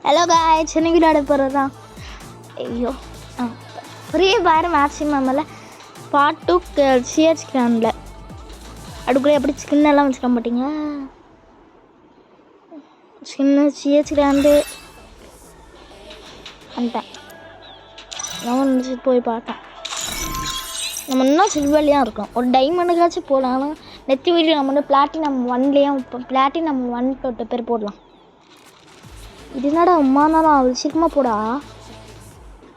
Hello guys, இன்னைக்கு விளையாட போகிறதான் ஐயோ ஃப்ரீ ஃபயர் மேக்ஸிமமில் பார்ட் 2 சிஹெச் கிராண்டில் அதுக்குள்ளே எப்படி ஸ்கின்னெல்லாம் வச்சுக்க மாட்டீங்க. ஸ்கின்னு சிஹெச் கிராண்டு வந்துட்டேன். நான் போய் பார்த்தேன். நம்ம இன்னும் சில்வர்லேயும் இருக்கோம். ஒரு டைமண்டுக்காச்சும் போடலாம். நெத்தி வீடியோ நம்ம வந்து பிளாட்டினம் 1லேயும் இப்போ பிளாட்டினம் 1 தொட்டு பேர் போடலாம். இது என்னடா அம்மா நாளும் அவ்வளோ சீக்கிரமாக போடா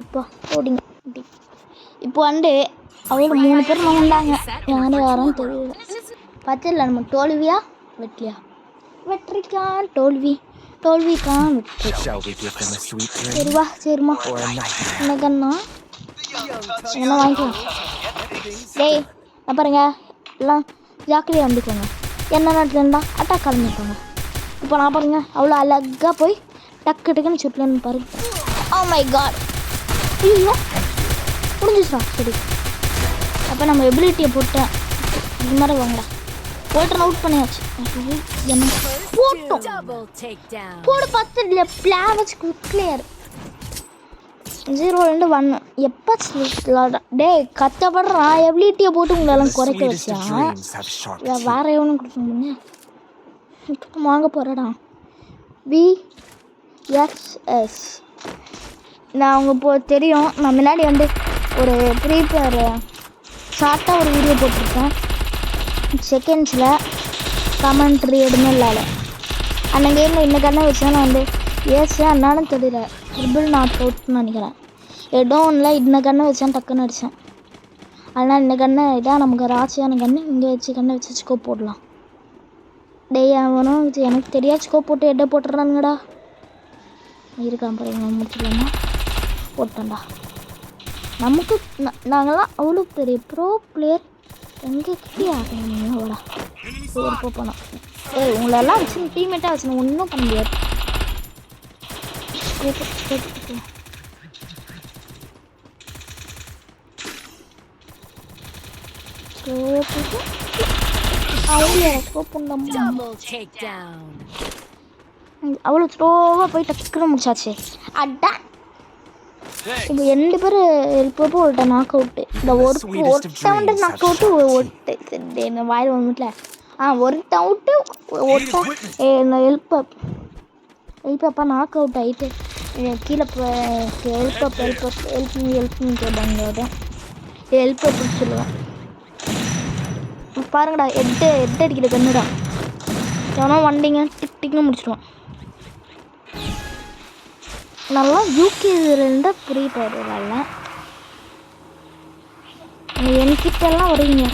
அப்பா போடிங்க. இப்போ வந்து அவங்க 3 பேர் வந்தாங்க. யாரும் தெரியல. பார்த்துல நம்ம தோல்வியா வெற்றியா? வெற்றிக்கான் தோல்வி, தோல்விக்கான் வெற்றி. சரிவா சரிம்மா என்னக்கண்ணா என்ன வாங்கிக்கலாம். டேய் நான் பாருங்க எல்லாம் ஜாக்கிரதையாக வந்துக்கோங்க. என்ன நேரத்தில் இருந்தால் அட்டாக் கிளம்பிக்கோங்க. இப்போ நான் பாருங்க அவ்வளோ அழகாக போய் டக்கு டக்குன்னு சுட்டலன்னு பாருங்க. ஓ மை காட், ஐயோ முடிஞ்சிச்சா. சரி அப்போ நம்ம எபிலிட்டியை போட்டேன். இது மாதிரி வாங்கடா போய்ட்டு அவுட் பண்ணியாச்சு. என்ன போட்டோம் போடு 10 இல்லை பிளான் வச்சு கிளியர் 0 1 எப்போ டே கஷ்டப்படுறான். எபிலிட்டியை போட்டு உங்களெல்லாம் குறைக்க வச்சா வேற எவனும் கொடுக்கணுங்க. வாங்க போகிறடா BXS. நான் அவங்க இப்போ தெரியும். நான் முன்னாடி வந்து ஒரு ஃப்ரீ ஃபயர் ஷார்ட்டாக ஒரு வீடியோ போட்டிருக்கேன். செகண்ட்ஸில் கமெண்ட்ரி எதுவுமே இல்லாத அந்த கேமில் இந்த கண்ணை வச்சா நான் வந்து அண்ணாலும் தெரியல ட்ரிபிள் நாட் அவுட்னு நினைக்கிறேன். எதுவும் இல்லை இந்த கண்ணை வச்சேன் டக்குன்னு அடித்தேன். அதனால் இந்த கண்ணை இதான் நமக்கு ராசியான கண்ணு. இங்கே வச்சு கண்ணை வச்சு ஸ்கோப் போடலாம். டேய் அவனும் எனக்கு தெரியாது ஸ்கோப் போட்டு எடை போட்டுறானுங்கடா. இருக்கான் பாருங்க முடிச்சுக்கலாமா போட்டோம்டா. நமக்கு நாங்கள்லாம் அவ்வளோ பெரிய ப்ரோ பிளேயர் எங்கே கிட்டே ஆகணும். அவ்வளோ பேர் போனோம். ஏய் உங்களெல்லாம் வச்சு டீம்மேட்டாக வச்சு ஒன்றும் பண்ண முடியாது. அவ்வளோ ஸ்லோவாக போய் டக்குன்னு முடிச்சாச்சு. அட்டா இப்போ 2 பேர் இப்போ ஒரு நாக் அவுட்டு. இந்த ஒருத்தவன்ட்டு நாக் அவுட்டு ஒட்டு என்ன வாயில் வந்துட்டல. ஒருத்த அவுட்டு ஒருத்த ஹெல்ப்பப்பா நாக் அவுட் ஆகிட்டு கீழே ஹெல்ப்னு கேட்டாங்க. ஹெல்ப்பப்புன்னு சொல்லுவேன். பாருங்கடா எட்டு அடிக்கிற கண்ணுடா. எவனோ வண்டிங்க டிக்னு முடிச்சிடுவான். நல்லா யூகேலேருந்து ஃப்ரீ ஃபயர் விளாட்லாம். என்கிட்டலாம் வருவீங்க.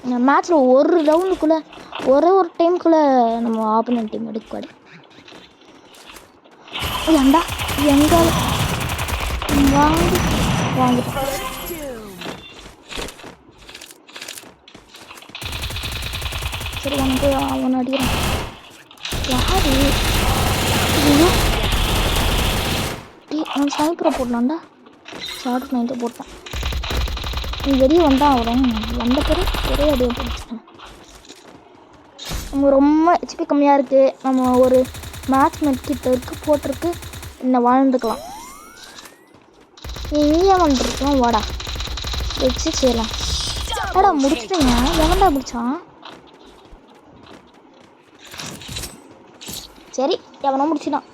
இந்த மேட்ச்சில் ஒரு ரவுண்டுக்குள்ளே ஒரு டைமுக்குள்ளே நம்ம ஆப்போனன்ட் டீம் எடுக்கக்கூடாது. ஏண்டா எங்கே வாங்கிட்டு சரி வந்து அவன் அடிக்கிறான். யாரு அவன் ஸ்னைப்பரை போடலான்டா. ஷார்ட் ஸ்னைப்பரை போட்டான். நீ வெளியே வந்தால் வரும். வந்த பிறகு ஒரே அடியை போட்டுட்டான். நம்ம ரொம்ப ஹெச்பி கம்மியாக இருக்குது. நம்ம ஒரு மேட்ச் மெட்கிட்ட இருக்குது போட்டிருக்கு. இன்னும் வாழ்ந்துக்கலாம். நீ இங்கே வந்துருக்கோம் வாடா வச்சு செய்யலாம். வாடா முடிச்சுட்டீங்க. எவன்டா முடிச்சான்? சரி எவனோ முடிச்சிடான்.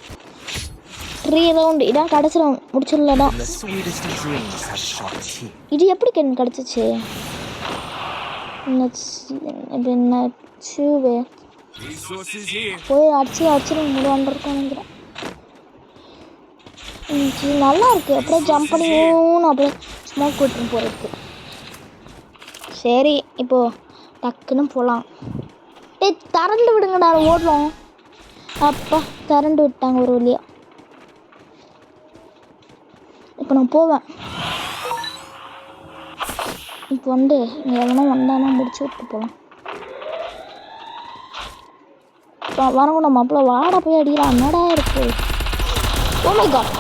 3 ரவுண்டு இதான் கடைசி ரவுண்ட் முடிச்சிடலடா. இது எப்படி கிடச்சிச்சு? போய் அடிச்சு முடிவாண்டிருக்கோம் நினைக்கிறேன். நல்லா இருக்குது. அப்படியே ஜம்ப் பண்ணி அப்படியே ஸ்மோக் விட்டு போகிறதுக்கு. சரி இப்போது டக்குன்னு போகலாம். திறந்து விடுங்கடா ஓடலாம். அப்பா திறந்து விட்டாங்க ஒரு வழியா. இப்போ நான் போவேன். இப்போ வந்து எவனோ வந்தானா முடிச்சு விட்டு போகலாம். வரணும் நம்ம அப்போ வாட போய் அடிக்கிறான். என்னடா இருக்கு. Oh my God.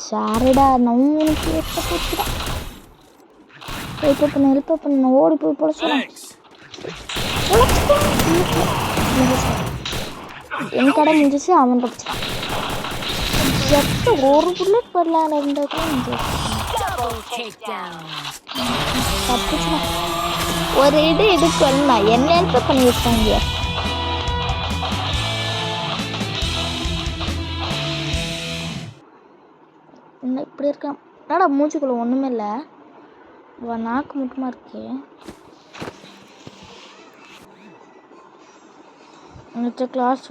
சாரிடா நம்மளுக்கு எப்போ போச்சுடா. ஹெல்ப் பண்ண ஓடி போய் போட சொல்கிறேன். என் கடை முடிஞ்சிச்சு. அவன் படிச்சான். ஜஸ்ட் ஒரு புல்லட் பரலான இருந்தது. ஒரு இது எடுக்கணும். என்ன ஹெல்ப் பண்ணி வச்சாங்க. என்ன இப்படி இருக்கான்? என்னடா மூச்சுக்குள்ள ஒன்றுமே இல்லை. நாக்கு மட்டுமா இருக்கு. கிளாஸ்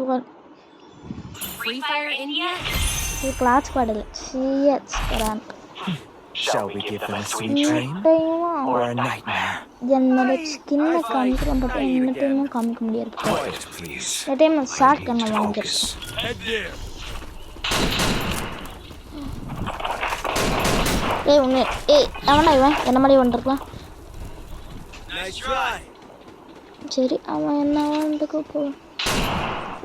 கிளாஸ் பாடல. என்னோட ஸ்கின்னை காமிக்கிறேன். பட் என்ன டைமும் காமிக்க முடியாது. இந்த டைம் ஷார்ட் கண்ணை வாங்கிருக்கேன். அவனா இவன் என்ன மாதிரி வந்துருக்கலாம். சரி அவன் என்ன வந்துக்கு போ.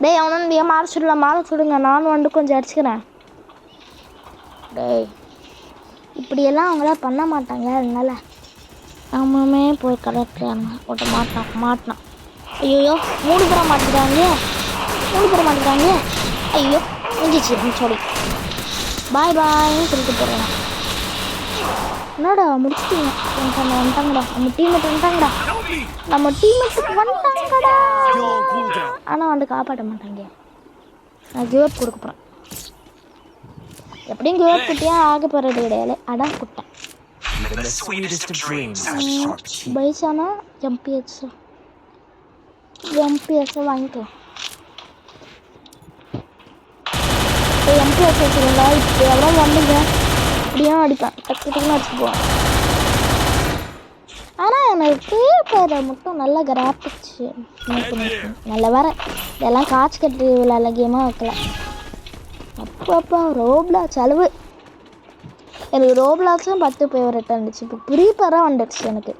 டேய் அவனை வந்து ஏன் மாற சுடுங்க. நானும் வந்து கொஞ்சம் அடிச்சுக்கிறேன். டேய் இப்படியெல்லாம் அவங்களாம் பண்ண மாட்டாங்க. அதனால நாமமே போய் கலக்கிறாங்க. ஓட்ட மாட்டினான். ஐயோ 3 பேரை மாட்டிக்கிறாங்க. ஐயோ முடிஞ்சிச்சு. சாரி பாய் பாய்ன்னு சொல்லிட்டு போகிறேன். என்னடா முடிச்சிட்டீங்க. வந்துட்டாங்கடா. நம்ம டீம்மேட் வந்துட்டாங்கடா. ஆனால் வந்து காப்பாற்ற மாட்டாங்க. நான் கிவ் அப் கொடுக்க போகிறேன். எப்படியும் கிவ் அப் குட்டியாக ஆக போகிறது கிடையாது. அதான் குட்டேன். பைசானா எம்பிஎஸ் வாங்கிக்கலாம். எம்பிஎஸ் வச்சுருந்தா இப்போ எவ்வளோ வந்துங்க. இப்படியும் அடிப்பேன். டக்குன்னு அடிச்சு போவேன். ஆனால் எனக்கு பேரை மட்டும் நல்லா கிராஃபிக்ஸ் நல்லா வர இதெல்லாம் காய்ச்சி கட்டி விளையாட கேமாக வைக்கல. அப்பப்பா ரோப்ளாக்ஸ் அளவு. எனக்கு ரோப்ளாக்ஸும் 10 ஃபேவரட்டாக இருந்துச்சு. இப்போ ஃப்ரீ ஃபயராக வந்துடுச்சு எனக்கு.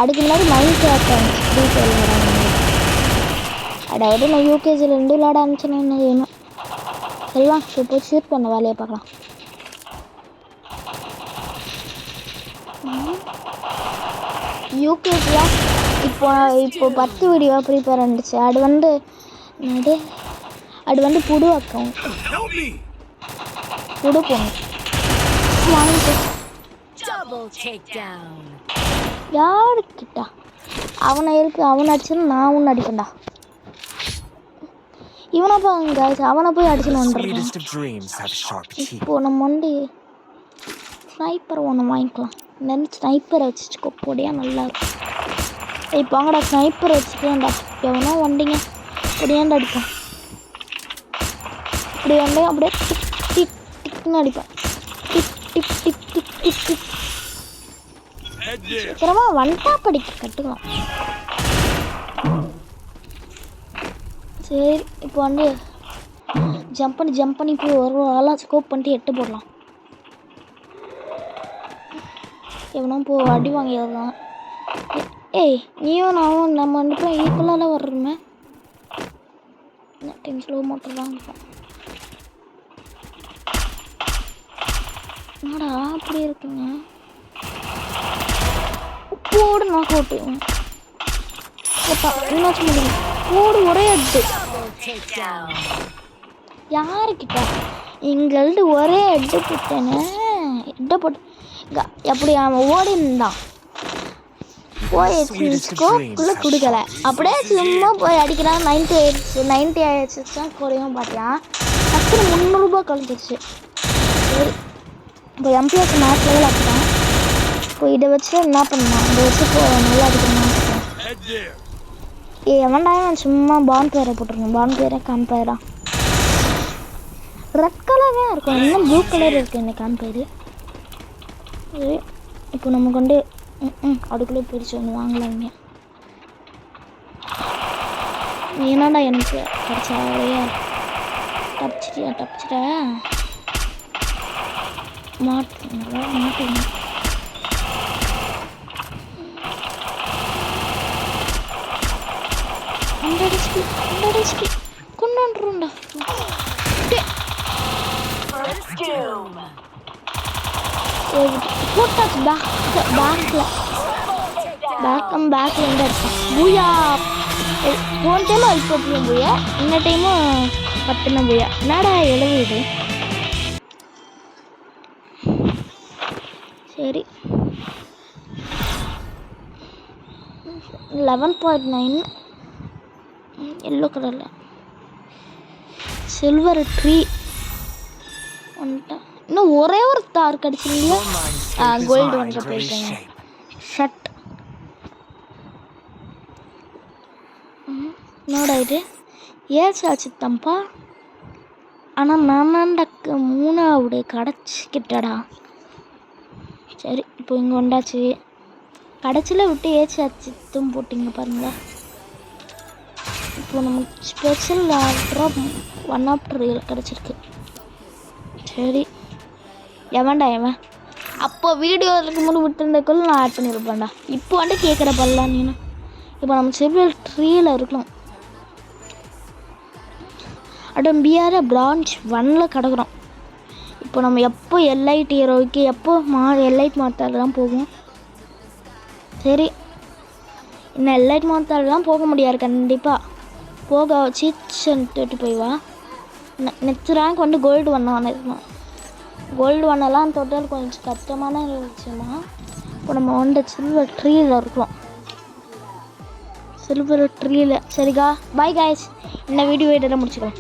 அதுக்கு முன்னாடி மைண்ட் கிராஃப்ட் இருந்துச்சு. ஃப்ரீ ஃபயர் விளையாட அதாவது நான் யூகேஜிலேருந்து விளையாட ஆரம்பிச்சேன்னு என்ன கேமு. சரிவா இப்போ ஷூட் பண்ண வேலையை பார்க்கலாம். யூகேஜியாக இப்போ 10 வீடியோ ஃப்ரீ ஃபயர் இருந்துச்சு. அது வந்து புது அக்கௌண்ட் புது பொண்ணு வாங்கிட்டு யாருக்கிட்டா அவனை அடிச்சுன்னு நான் ஒன்று அடிக்கண்டா. இவனை போய் அவனை போய் அடிச்சுன்னு வந்துடுறேன். இப்போ நம்ம வந்து ஸ்னைப்பர் ஒன்று வாங்கிக்கலாம். ஸ்னைப்பரை வச்சுக்கோ பொடியா நல்லா இருக்கும். இப்போ வாங்கடா ஸ்னைப்பரை வச்சுக்கேன்டா. எவனோ வண்டிங்க பொடியாண்டா அடிப்பேன். இப்படி வந்தே அப்படியே டிக் டிக்னு அடிப்பேன். Tick tick tick tick tick tick. சீக்கிரமா ஒன்டாப் அடிக்க கற்றுக்கலாம். சரி இப்போ வந்து ஜம்ப் பண்ணி போய் ஒரு ஆளாக ஸ்கோப் பண்ணிட்டு 8 போடலாம். எவனோ அடி வாங்கியது தான். ஏய் நீயும் நானும் நம்ம 2 பேரும் ஈக்குவலாக வர்றோமே. ஸ்லோ மோட்டர் தான் இருக்கும். என்னடா அப்படி இருக்குங்க. போடு நாக் அவுட்டு. என்னாச்சும் முடியும். போடு ஒரே அட்டு. யாருக்கிட்ட எங்கள்கிட்ட ஒரே அட்டு போட்டேனே. போட்டு எப்படி அவன் ஓடி இருந்தான். ஸ்கோப்புக்குள்ளே கொடுக்கல. அப்படியே சும்மா போய் அடிக்கிறான். 90 ஆயிடுச்சு குறையும் பார்த்தியா. டக்குனு 300 ரூபா கழிஞ்சிருச்சு. சரி இப்போ எம்பிஎஸ் மேட்ச் லெவல் ஆக்கிட்டான். இப்போ இதை வச்சு என்ன பண்ணலாம். இதை வச்சு நல்லா அடிக்கணும். எவன்டாயும் சும்மா பான் பேரை போட்டிருக்கேன். பான் பேரை காம்பேரா ரெட் கலர் தான் இருக்கும். இன்னும் ப்ளூ கலர் இருக்குது இந்த காம்பேரு. சரி இப்போ நம்ம கொண்டு அதுக்குள்ளே பிரித்து ஒன்று வாங்கலாங்க. என்னடா எனக்கு கிடச்சாலையா தப்பிச்சிட்ட மாட்டுங்க. கொண்டு வந்துருண்டா. போட்டாச்சு பேக்கில் இருந்து அடிப்பான். பூயா போன டைமும் அல்பத்தியும் போயா இந்த டைமும் பட்டுனம் போயா என்னடா எழுவுது சரி 11.9 எல்லோ கலரில் சில்வர் ட்ரீ வந்துட்டேன் இன்னும் ஒரே ஒரு தார் கிடச்சிருந்தா கோல்டு வந்து போயிருக்கேங்க ஷர்ட் நோடாயிட்டு ஏசாச்சு தம்பா ஆனால் நானாண்டக்கு 3வது கிடச்சிக்கிட்டடா சரி இப்போ இங்கே வந்தாச்சு கடைசியில் விட்டு ஏசாச்சு தும் போட்டிங்க பாருங்க இப்போ நமக்கு ஸ்பெஷல் ஆர்டராக 1 ஆஃப் ட்ரீயில் கிடச்சிருக்கு சரி எவன்டா எவன் அப்போ வீடியோ இருக்கும்போது விட்டுருந்தக்குள்ள நான் ஆட் பண்ணியிருப்பேன்டா இப்போ வந்து கேட்குற பல்லாம் நீனு இப்போ நம்ம சில்வர் ட்ரீயில் இருக்கலாம் அடம் பிஆர் பிரான்ச் 1ல் கிடக்குறோம் இப்போ நம்ம எப்போ எல்ஐட் ஹீரோவுக்கு எப்போ எல்ஐட் மாத்தாலாம் போகும் சரி இன்னும் எல்ஐட் மாத்தாலாம் போக முடியாது கண்டிப்பாக போக சீச்சன் தொட்டு போய் வா நெக்ஸ்ட் ரேங்க் வந்து கோல்டு 1 இருக்கணும் கோல்டு 1 தொட்டால் கொஞ்சம் கஷ்டமான விஷயமா இப்போ நம்ம வந்து சில்வர் ட்ரீயில் இருக்கோம் சில்வர் ட்ரீயில் சரிக்கா பாய் காய்ஸ் இந்த வீடியோ இதெல்லாம் முடிச்சுக்கலாம்